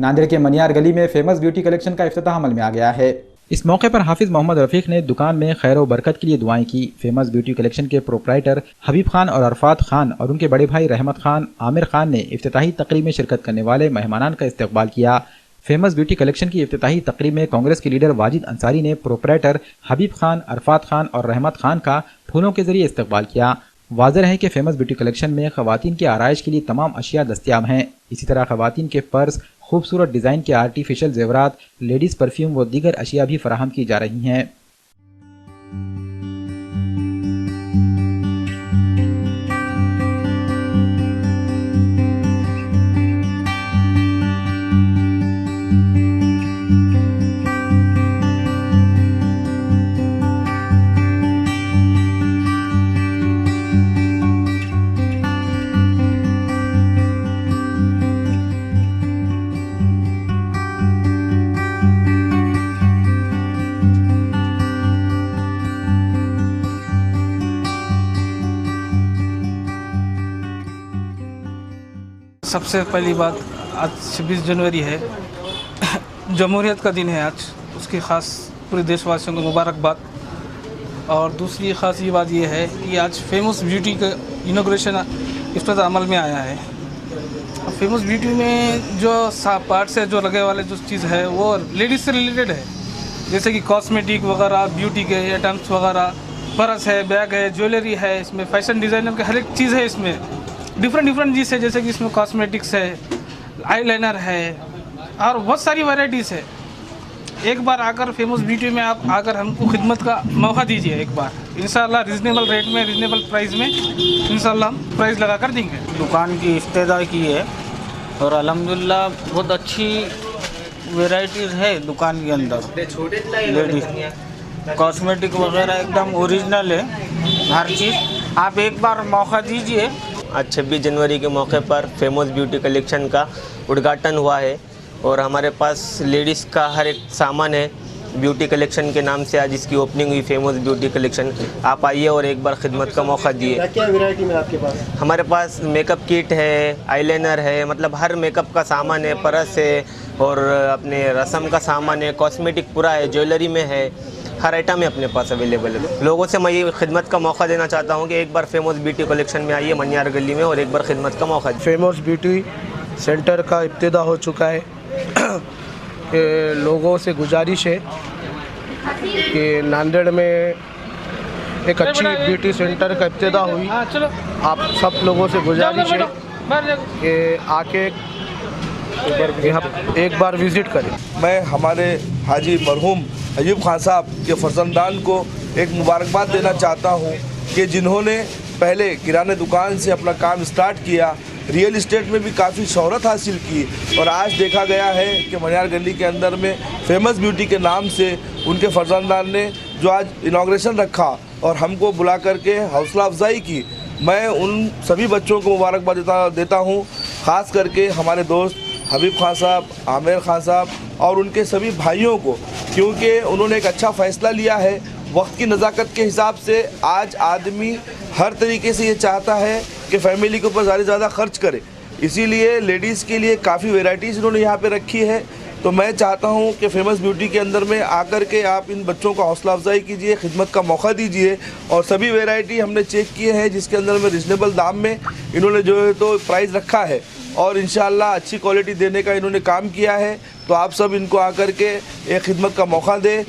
नांदेड़ के मनियार गली में फेमस ब्यूटी कलेक्शन का इफ्तिताह अमल में आ गया है। इस मौके पर हाफिज मोहम्मद रफीक ने दुकान में खैर व बरकत के लिए दुआएं की। फेमस ब्यूटी कलेक्शन के प्रोपराइटर हबीब खान और अरफात खान और उनके बड़े भाई रहमत खान आमिर खान ने इफ्तिताही तकरीब में शिरकत करने वाले मेहमानान का इस्तकबाल किया। फेमस ब्यूटी कलेक्शन की इफ्तिताही तकरीब में कांग्रेस के लीडर वाजिद अंसारी ने प्रोपराइटर हबीब खान, अरफात खान और रहमत खान का फूलों के जरिए इस्तकबाल किया। वाज़ेह है कि फेमस ब्यूटी कलेक्शन में ख़वातीन की आराइश के लिए तमाम अशिया दस्तियाब हैं। इसी तरह ख़वातीन के पर्स, खूबसूरत डिज़ाइन के आर्टिफिशियल जेवरात, लेडीज़ परफ्यूम व दीगर अशिया भी फराहम की जा रही हैं। सबसे पहली बात, आज 26 जनवरी है, जमहूरियत का दिन है आज, उसकी ख़ास पूरे देशवासियों को मुबारकबाद। और दूसरी ख़ास ये बात ये है कि आज फेमस ब्यूटी का इनॉग्रेशन इफ्तिताह अमल में आया है। फेमस ब्यूटी में जो पार्ट्स है, जो लगे वाले जो चीज़ है वो लेडीज़ से रिलेटेड है, जैसे कि कॉस्मेटिक वगैरह, ब्यूटी के आइटम्स वगैरह, पर्स है, बैग है, ज्वेलरी है, इसमें फैशन डिज़ाइनर का हर एक चीज़ है। इसमें डिफरेंट चीज़ है, जैसे कि इसमें कॉस्मेटिक्स है, आईलाइनर है और बहुत सारी वैरायटीज़ है। एक बार आकर फेमस ब्यूटी में आप आकर हमको खिदमत का मौका दीजिए एक बार, इंशाल्लाह रिजनेबल रेट में, रिजनेबल प्राइस में इंशाल्लाह हम प्राइस लगा कर देंगे। दुकान की इफ्तिताह की है और अल्हम्दुलिल्लाह बहुत अच्छी वैरायटीज़ है दुकान के अंदर। लेडीज कॉस्मेटिक वगैरह एकदम ओरिजिनल है हर चीज़। आप एक बार मौका दीजिए। आज 26 जनवरी के मौके पर फेमस ब्यूटी कलेक्शन का उद्घाटन हुआ है और हमारे पास लेडीज़ का हर एक सामान है। ब्यूटी कलेक्शन के नाम से आज इसकी ओपनिंग हुई, फेमस ब्यूटी कलेक्शन। आप आइए और एक बार खिदमत का मौका दिए। क्या वैरायटी में आपके पास? हमारे पास मेकअप किट है, आईलाइनर है, मतलब हर मेकअप का सामान है, पर्स है और अपने रस्म का सामान है, कॉस्मेटिक पूरा है, ज्वेलरी में है, हर आइटम है अपने पास अवेलेबल है। लोगों से मैं ये खिदमत का मौका देना चाहता हूँ कि एक बार फेमस ब्यूटी कलेक्शन में आइए मनियार गली में और एक बार खिदमत का मौका दीजिए। फेमस ब्यूटी सेंटर का इब्तिदा हो चुका है। लोगों से गुजारिश है कि नांदेड़ में एक अच्छी ब्यूटी सेंटर का इब्तिदा हुई। आप सब लोगों से गुजारिश है कि आके एक बार विज़िट करें। मैं हमारे हाजी मरहूम अयूब खान साहब के फर्जंदान को एक मुबारकबाद देना चाहता हूं कि जिन्होंने पहले किराने दुकान से अपना काम स्टार्ट किया, रियल इस्टेट में भी काफ़ी शोहरत हासिल की और आज देखा गया है कि मनियार गली के अंदर में फेमस ब्यूटी के नाम से उनके फर्जंदान ने जो आज इनाग्रेशन रखा और हमको बुला करके हौसला अफजाई की। मैं उन सभी बच्चों को मुबारकबाद देता हूँ, ख़ास करके हमारे दोस्त हबीब खान साहब, आमिर खान साहब और उनके सभी भाइयों को, क्योंकि उन्होंने एक अच्छा फ़ैसला लिया है। वक्त की नज़ाकत के हिसाब से आज आदमी हर तरीके से ये चाहता है कि फ़ैमिली के ऊपर ज़्यादा खर्च करे, इसीलिए लेडीज़ के लिए काफ़ी वैराइटीज़ इन्होंने यहाँ पे रखी है। तो मैं चाहता हूँ कि फेमस ब्यूटी के अंदर में आकर के आप इन बच्चों को हौसला अफजाई कीजिए, खिदमत का मौका दीजिए और सभी वैरायटी हमने चेक किए हैं जिसके अंदर में रिजनेबल दाम में इन्होंने जो है तो प्राइस रखा है और इंशाल्लाह अच्छी क्वालिटी देने का इन्होंने काम किया है। तो आप सब इनको आकर के एक खिदमत का मौका दें।